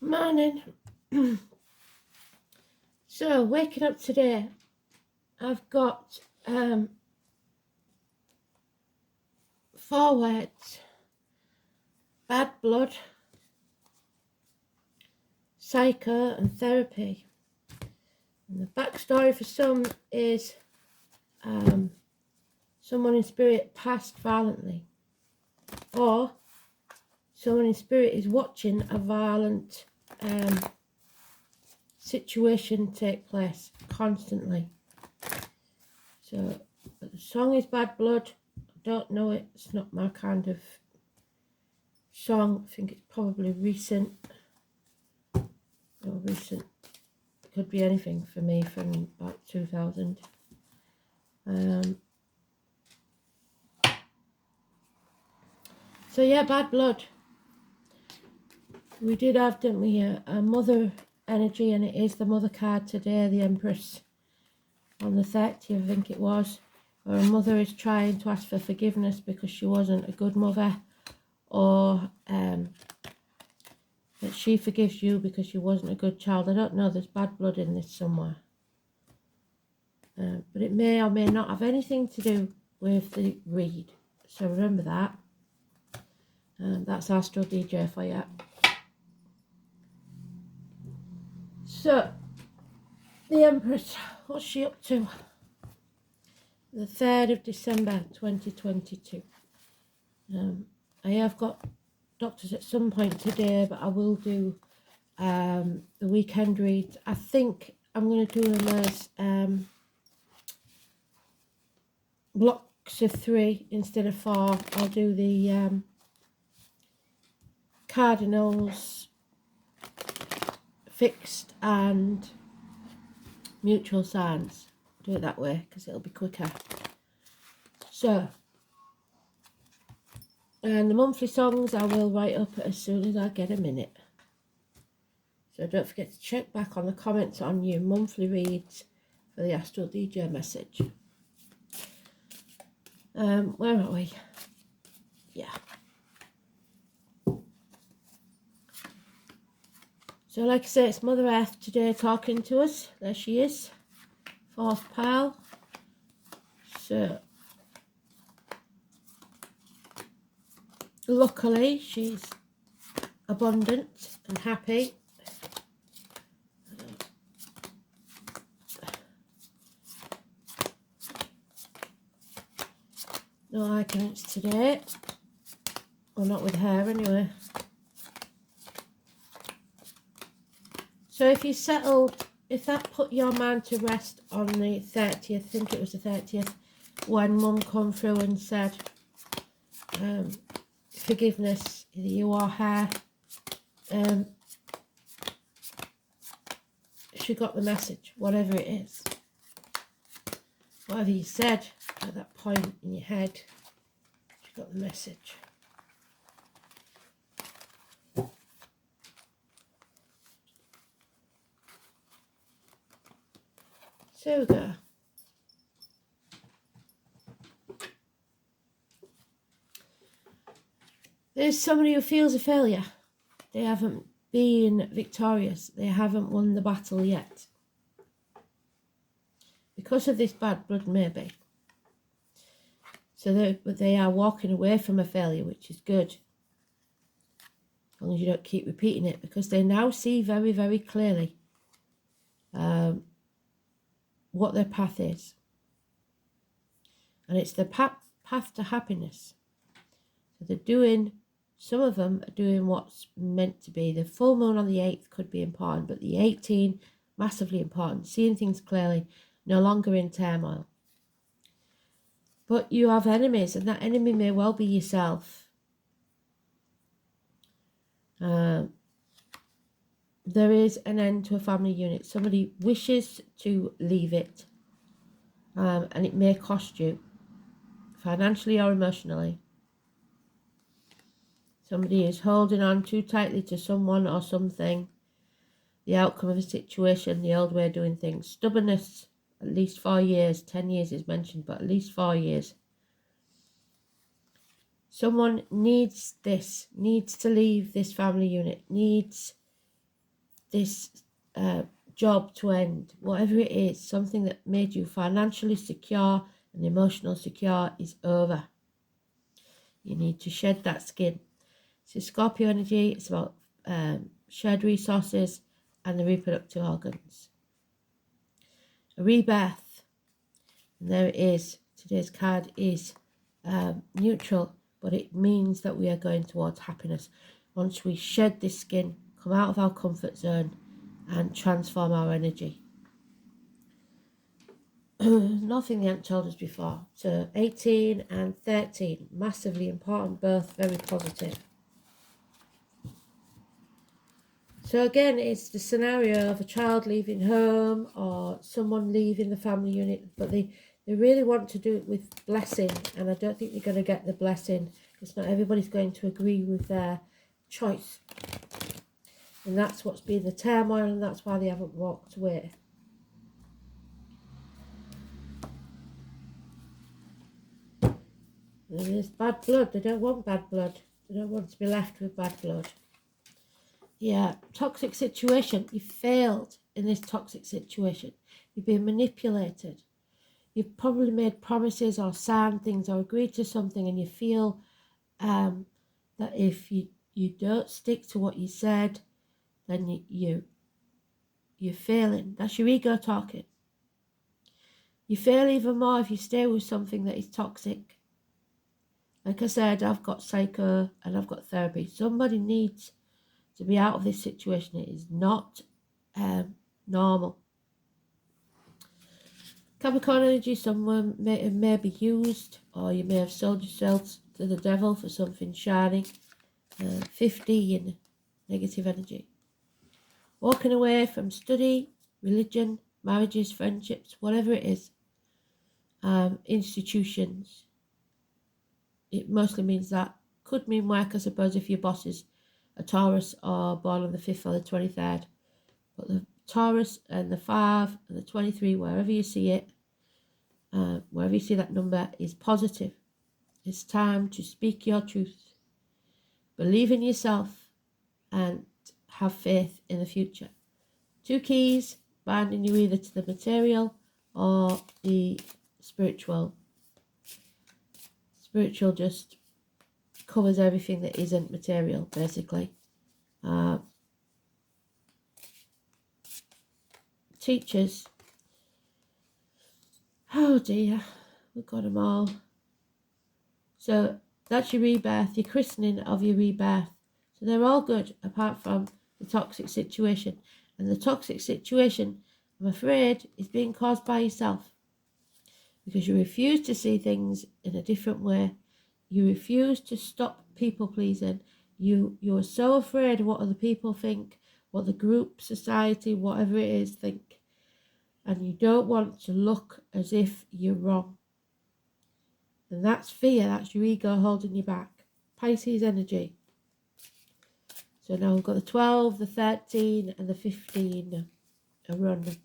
Morning. So, waking up today, I've got 4 words: bad blood, psycho, and therapy. And the backstory for some is someone in spirit passed violently, or someone in spirit is watching a violent situation take place constantly. So the song is Bad Blood. I don't know it. It's not my kind of song. I think it's probably recent. Or recent. It could be anything for me from about 2000. So yeah, Bad Blood. We did have, didn't we, a mother energy, and it is the mother card today, the Empress, on the 30th, I think it was. Where a mother is trying to ask for forgiveness because she wasn't a good mother, or that she forgives you because she wasn't a good child. I don't know, there's bad blood in this somewhere. But it may or may not have anything to do with the read. So remember that. That's Astro DJ for you. So, the Empress, what's she up to? The 3rd of December 2022. I have got doctors at some point today, but I will do the weekend reads. I think I'm going to do them as blocks of 3 instead of 4. I'll do the cardinals, fixed and mutual signs. Do it that way because it'll be quicker. So, and the monthly songs I will write up as soon as I get a minute. So don't forget to check back on the comments on your monthly reads for the Astral DJ message. Where are we? Yeah. So like I say, it's Mother Earth today talking to us. There she is. 4th pile. So luckily she's abundant and happy. No arguments today. Well, not with her anyway. So if you settled, if that put your mind to rest on the 30th, I think it was the 30th, when Mum come through and said, forgiveness, either you or her, she got the message, whatever it is. Whatever you said at that point in your head, she got the message. So we go. There's somebody who feels a failure. They haven't been victorious. They haven't won the battle yet. Because of this bad blood, maybe. So but they are walking away from a failure, which is good. As long as you don't keep repeating it, because they now see very, very clearly what their path is. And it's the path to happiness. So they're doing, some of them are doing what's meant to be. The full moon on the 8th could be important, but the 18, massively important. Seeing things clearly, no longer in turmoil. But you have enemies, and that enemy may well be yourself. There is an end to a family unit. Somebody wishes to leave it, and it may cost you, financially or emotionally. Somebody is holding on too tightly to someone or something. The outcome of a situation, the old way of doing things. Stubbornness, at least 4 years. 10 years is mentioned, but at least 4 years. Someone needs this, needs to leave this family unit, needs this job to end, whatever it is, something that made you financially secure and emotional secure is over. You need to shed that skin. So Scorpio energy, it's about shared resources and the reproductive organs. A rebirth. And there it is. Today's card is neutral, but it means that we are going towards happiness. Once we shed this skin, come out of our comfort zone and transform our energy. Nothing they hadn't told us before. So 18 and 13, massively important, both very positive. So again, it's the scenario of a child leaving home or someone leaving the family unit, but they really want to do it with blessing, and I don't think they're going to get the blessing because not everybody's going to agree with their choice. And that's what's been the turmoil, and that's why they haven't walked away. And there's bad blood. They don't want bad blood. They don't want to be left with bad blood. Yeah, toxic situation. You failed in this toxic situation. You've been manipulated. You've probably made promises or signed things or agreed to something, and you feel that if you don't stick to what you said, then you're failing. That's your ego talking. You fail even more if you stay with something that is toxic. Like I said, I've got psycho and I've got therapy. Somebody needs to be out of this situation. It is not normal. Capricorn energy, someone may be used, or you may have sold yourself to the devil for something shiny. 15, negative energy. Walking away from study, religion, marriages, friendships, whatever it is. Institutions. It mostly means that. Could mean work, I suppose, if your boss is a Taurus or born on the 5th or the 23rd. But the Taurus and the 5 and the 23, wherever you see it, wherever you see that number, is positive. It's time to speak your truth. Believe in yourself and have faith in the future. 2 keys, binding you either to the material or the spiritual. Spiritual just covers everything that isn't material, basically. Teachers. Oh dear, we've got them all. So that's your rebirth, your christening of your rebirth. So they're all good, apart from the toxic situation. And the toxic situation, I'm afraid, is being caused by yourself. Because you refuse to see things in a different way. You refuse to stop people pleasing. You're so afraid of what other people think, what the group, society, whatever it is, think. And you don't want to look as if you're wrong. And that's fear, that's your ego holding you back. Pisces energy. So now we've got the 12, the 13 and the 15 are running.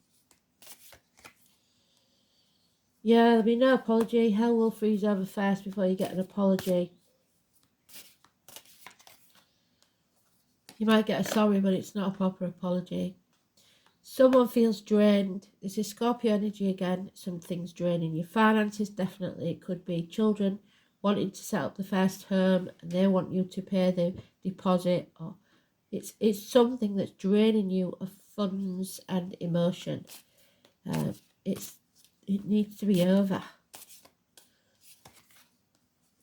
Yeah, there'll be no apology. Hell will freeze over first before you get an apology. You might get a sorry, but it's not a proper apology. Someone feels drained. This is Scorpio energy again. Something's draining your finances, definitely. It could be children wanting to set up the first home and they want you to pay the deposit. Or it's something that's draining you of funds and emotion. It needs to be over.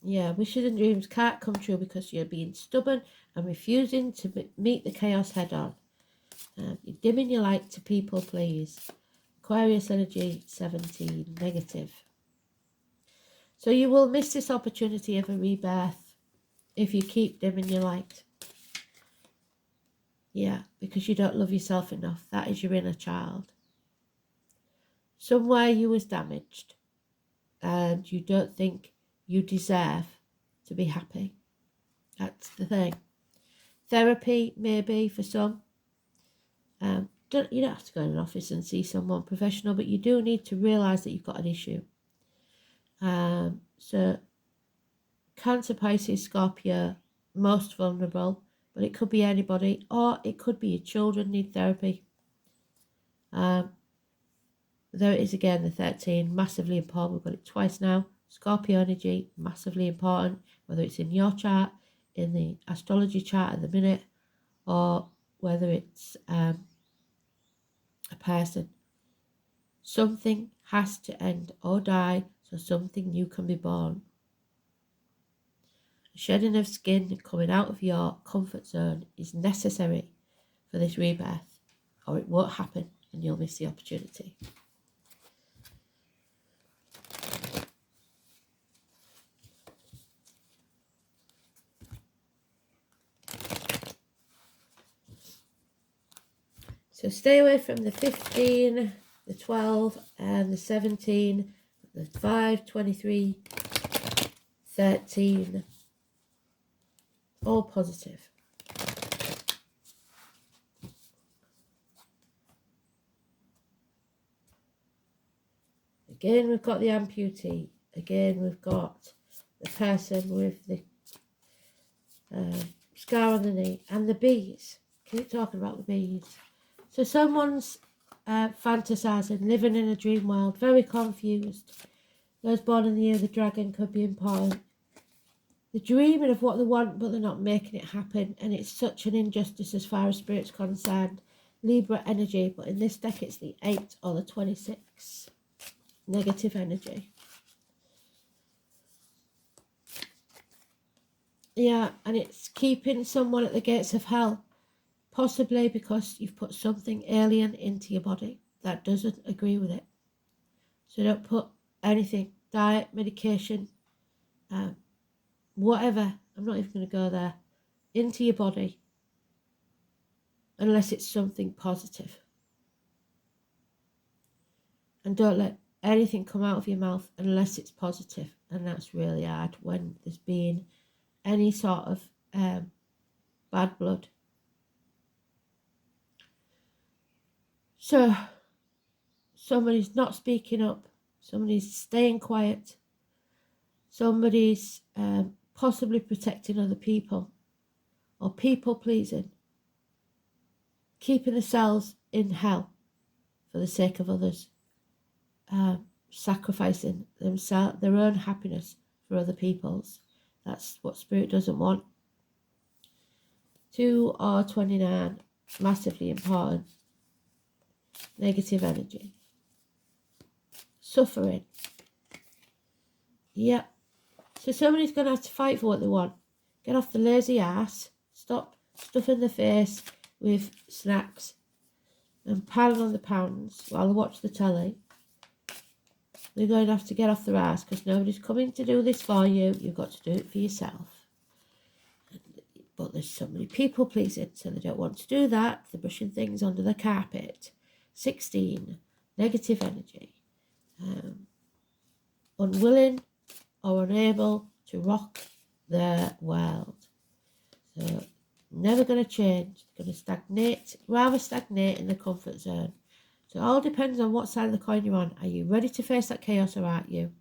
Yeah, wishes and dreams can't come true because you're being stubborn and refusing to meet the chaos head on. You're dimming your light to people, please. Aquarius energy, 17, negative. So you will miss this opportunity of a rebirth if you keep dimming your light. Yeah, because you don't love yourself enough. That is your inner child. Somewhere you was damaged and you don't think you deserve to be happy. That's the thing. Therapy, maybe, for some. You don't have to go in an office and see someone professional, but you do need to realise that you've got an issue. So Cancer, Pisces, Scorpio, most vulnerable, but it could be anybody, or it could be your children need therapy. There it is again, the 13, massively important. We've got it twice now. Scorpio energy, massively important, whether it's in your chart, in the astrology chart at the minute, or whether it's a person. Something has to end or die so something new can be born. The shedding of skin and coming out of your comfort zone is necessary for this rebirth, or it won't happen and you'll miss the opportunity. So stay away from the 15, the 12 and the 17, the 5, 23, 13, all positive. Again, we've got the amputee. Again, we've got the person with the scar on the knee and the bees. Keep talking about the bees. So someone's fantasizing, living in a dream world, very confused. Those born in the year of the dragon could be important. They're dreaming of what they want, but they're not making it happen. And it's such an injustice as far as spirit's concerned. Libra energy, but in this deck it's the 8 or the 26. Negative energy. Yeah, and it's keeping someone at the gates of hell. Possibly because you've put something alien into your body that doesn't agree with it. So don't put anything, diet, medication, whatever, I'm not even going to go there, into your body unless it's something positive. And don't let anything come out of your mouth unless it's positive. And that's really hard when there's been any sort of bad blood. So somebody's not speaking up, somebody's staying quiet, somebody's possibly protecting other people or people pleasing, keeping themselves in hell for the sake of others, sacrificing themselves, their own happiness for other people's. That's what spirit doesn't want. 2 or 29, massively important. Negative energy. Suffering. Yep. So somebody's going to have to fight for what they want. Get off the lazy ass. Stop stuffing the face with snacks and piling on the pounds while they watch the telly. They're going to have to get off their ass because nobody's coming to do this for you. You've got to do it for yourself. But there's so many people pleasing, so they don't want to do that. They're brushing things under the carpet. 16, negative energy. Unwilling or unable to rock their world. So never going to change. Going to stagnate, rather stagnate in the comfort zone. So it all depends on what side of the coin you're on. Are you ready to face that chaos or aren't you?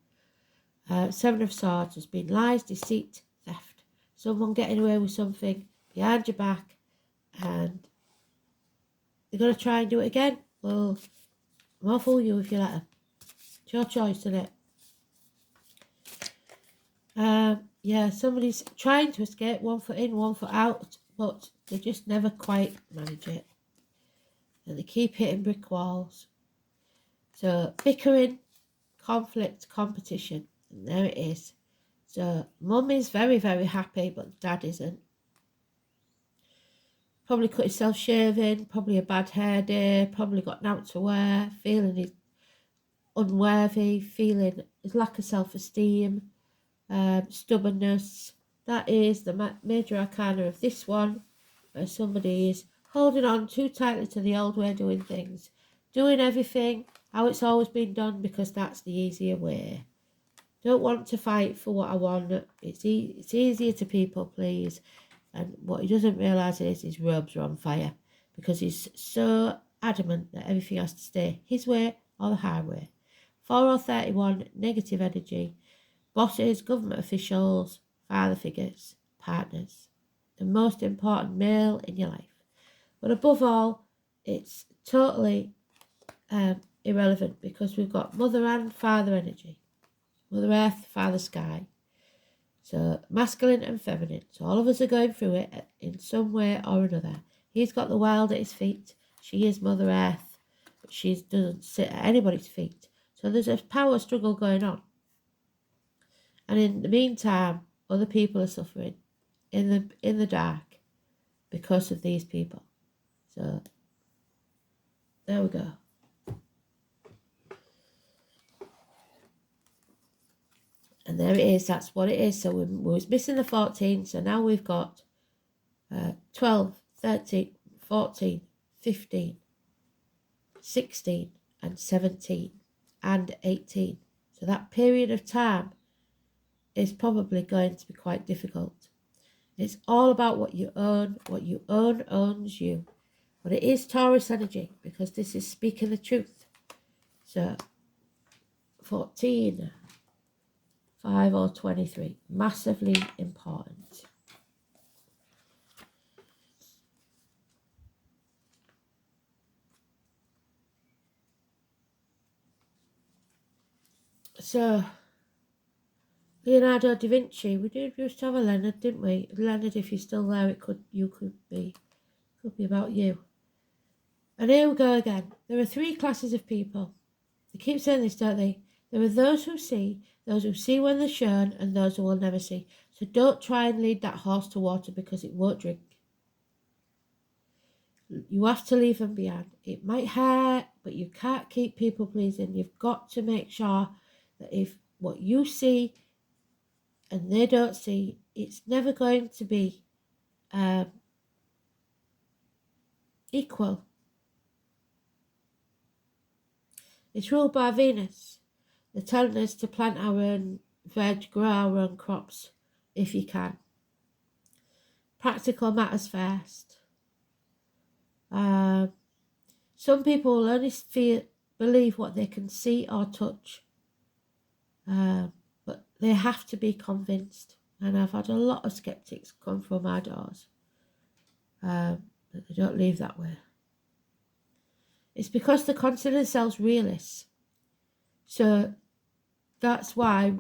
7 of Swords has been lies, deceit, theft. Someone getting away with something behind your back and they're going to try and do it again. Well, I'll fool you if you let them. It's your choice, isn't it? Yeah, somebody's trying to escape, 1 foot in, 1 foot out, but they just never quite manage it. And they keep hitting brick walls. So, bickering, conflict, competition. And there it is. So, mum is very, very happy, but dad isn't. Probably cut himself shaving, probably a bad hair day, probably got out to wear, feeling unworthy, feeling his lack of self-esteem, stubbornness. That is the major arcana of this one, where somebody is holding on too tightly to the old way of doing things, doing everything how it's always been done because that's the easier way. Don't want to fight for what I want. It's easier to people please. And what he doesn't realise is his robes are on fire because he's so adamant that everything has to stay his way or the highway. 4 or 31, negative energy. Bosses, government officials, father figures, partners. the most important male in your life. But above all, it's totally irrelevant because we've got Mother and Father energy. Mother Earth, Father Sky. So masculine and feminine. So all of us are going through it in some way or another. He's got the world at his feet. She is Mother Earth. But she doesn't sit at anybody's feet. So there's a power struggle going on. And in the meantime, other people are suffering in the dark because of these people. So there we go. And there it is. That's what it is. So we was missing the 14. So now we've got 12, 13, 14, 15, 16 and 17 and 18. So that period of time is probably going to be quite difficult. It's all about what you own. What you own owns you. But it is Taurus energy because this is speaking the truth. So 14, 5 or 23, massively important. So, Leonardo da Vinci, we did just have a Leonard, didn't we? Leonard, if you're still there, you could be about you. And here we go again. There are three classes of people. They keep saying this, don't they? There are those who see when they're shown, and those who will never see. So don't try and lead that horse to water because it won't drink. You have to leave them behind. It might hurt, but you can't keep people pleasing. You've got to make sure that if what you see and they don't see, it's never going to be equal. It's ruled by Venus. They're telling us to plant our own veg, grow our own crops if you can. Practical matters first. Some people will only believe what they can see or touch. But they have to be convinced. And I've had a lot of skeptics come from my doors. But they don't leave that way. It's because they consider themselves realists. So that's why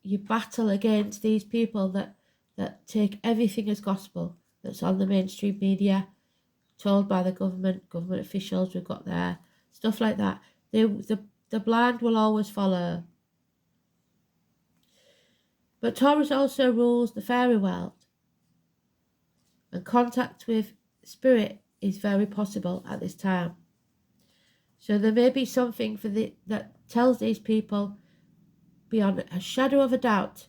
you battle against these people that take everything as gospel that's on the mainstream media, told by the government officials we've got there, stuff like that. The blind will always follow. But Taurus also rules the fairy world. And contact with spirit is very possible at this time. So there may be something that tells these people beyond a shadow of a doubt,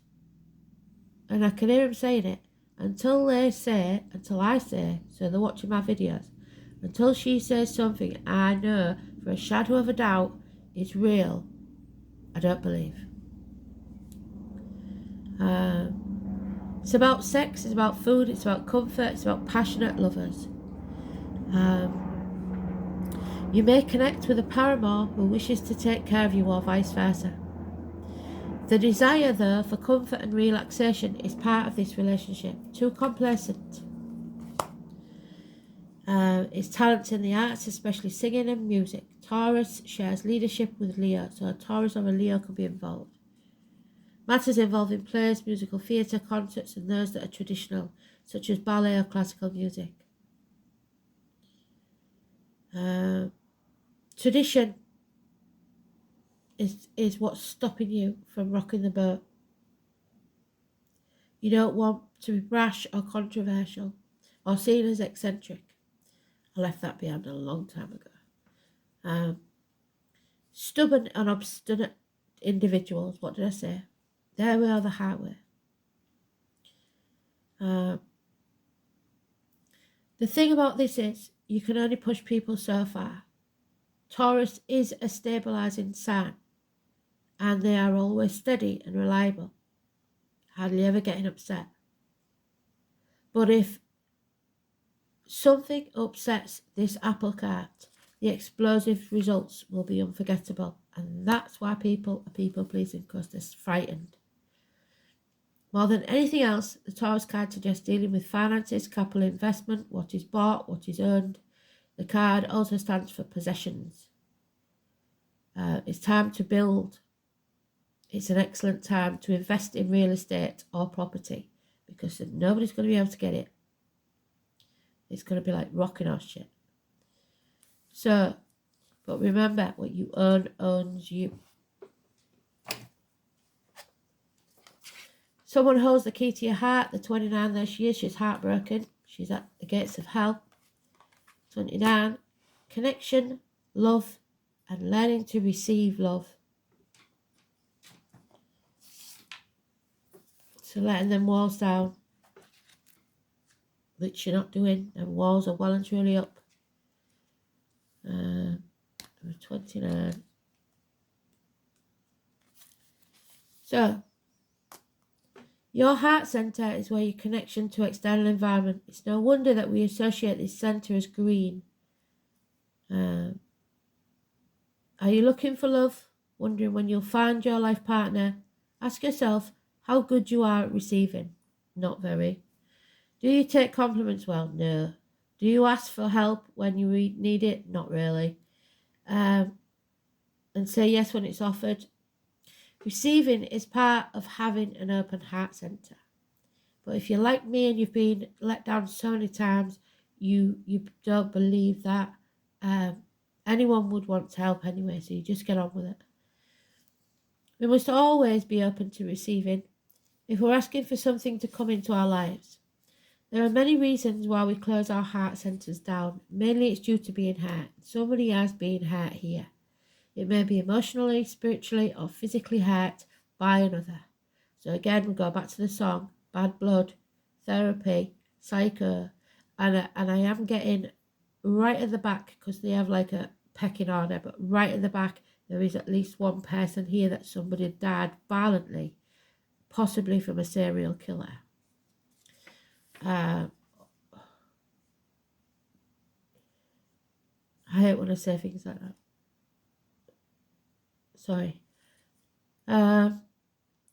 and I can hear them saying it, until I say, so they're watching my videos, until she says something I know for a shadow of a doubt it's real, I don't believe. It's about sex, it's about food, it's about comfort, it's about passionate lovers. You may connect with a paramour who wishes to take care of you or vice versa. The desire, though, for comfort and relaxation is part of this relationship. Too complacent. It's talents in the arts, especially singing and music. Taurus shares leadership with Leo, so a Taurus or a Leo could be involved. Matters involving plays, musical theatre, concerts, and those that are traditional, such as ballet or classical music. Tradition is what's stopping you from rocking the boat. You don't want to be brash or controversial or seen as eccentric. I left that behind a long time ago. Stubborn and obstinate individuals, what did I say? Their way or the highway. The thing about this is you can only push people so far. Taurus is a stabilising sign, and they are always steady and reliable, hardly ever getting upset. But if something upsets this apple cart, the explosive results will be unforgettable, and that's why people are people pleasing, because they're frightened. More than anything else, the Taurus card suggests dealing with finances, capital investment, what is bought, what is earned. The card also stands for possessions. It's time to build. It's an excellent time to invest in real estate or property because nobody's going to be able to get it. It's going to be like rocking or shit. So, but remember, what you earn owns you. Someone holds the key to your heart. The 29, there she is. She's heartbroken. She's at the gates of hell. 29, connection, love, and learning to receive love. So letting them walls down, which you're not doing. Them walls are well and truly up. 29. So, your heart centre is where your connection to external environment. It's no wonder that we associate this centre as green. Are you looking for love? Wondering when you'll find your life partner? Ask yourself how good you are at receiving. Not very. Do you take compliments well? No. Do you ask for help when you need it? Not really. And say yes when it's offered. Receiving is part of having an open heart centre. But if you're like me and you've been let down so many times, you don't believe that anyone would want to help anyway, so you just get on with it. We must always be open to receiving if we're asking for something to come into our lives. There are many reasons why we close our heart centres down. Mainly it's due to being hurt. Somebody has been hurt here. It may be emotionally, spiritually, or physically hurt by another. So again, we go back to the song, Bad Blood, Therapy, Psycho, and I am getting right at the back, because they have like a pecking order, but right at the back, there is at least one person here that somebody died violently, possibly from a serial killer. I hate when I say things like that. Sorry.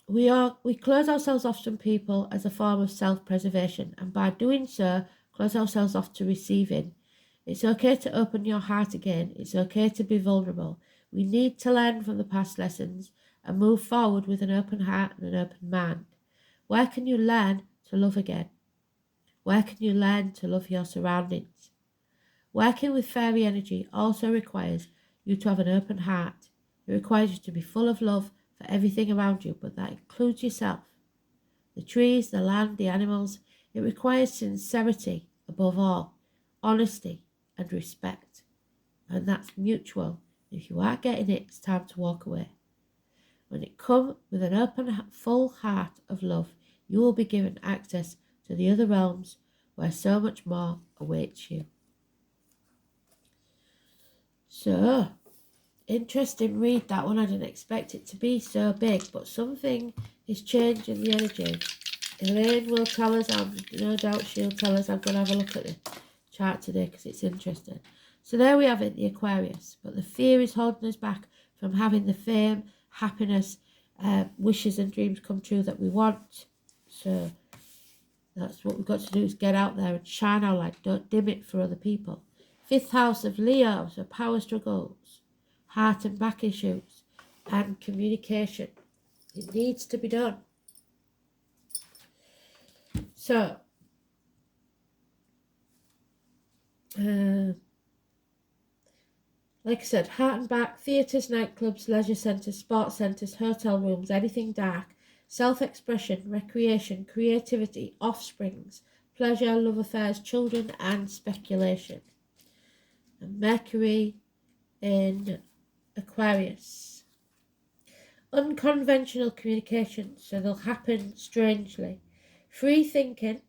We close ourselves off from people as a form of self-preservation, and by doing so, close ourselves off to receiving. It's okay to open your heart again. It's okay to be vulnerable. We need to learn from the past lessons and move forward with an open heart and an open mind. Where can you learn to love again? Where can you learn to love your surroundings? Working with fairy energy also requires you to have an open heart. It requires you to be full of love for everything around you, but that includes yourself. The trees, the land, the animals. It requires sincerity above all, honesty and respect. And that's mutual. If you aren't getting it, it's time to walk away. When it comes with an open, full heart of love, you will be given access to the other realms where so much more awaits you. So, interesting read, that one. I didn't expect it to be so big, but something is changing the energy. Elaine will tell us, no doubt she'll tell us. I'm going to have a look at the chart today because it's interesting. So there we have it, the Aquarius. But the fear is holding us back from having the fame, happiness, wishes and dreams come true that we want. So that's what we've got to do, is get out there and shine our light. Don't dim it for other people. 5th house of Leo, so power struggles, heart and back issues, and communication. It needs to be done. So, like I said, heart and back, theatres, nightclubs, leisure centres, sports centres, hotel rooms, anything dark, self-expression, recreation, creativity, offsprings, pleasure, love affairs, children, and speculation. And Mercury in Aquarius. Unconventional communication, so they'll happen strangely. Free thinking,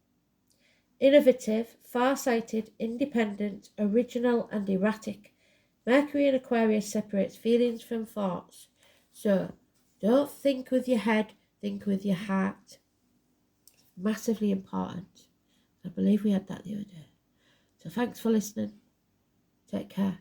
innovative, far-sighted, independent, original, and erratic. Mercury in Aquarius separates feelings from thoughts. So don't think with your head, think with your heart. Massively important. I believe we had that the other day. So thanks for listening. Take care.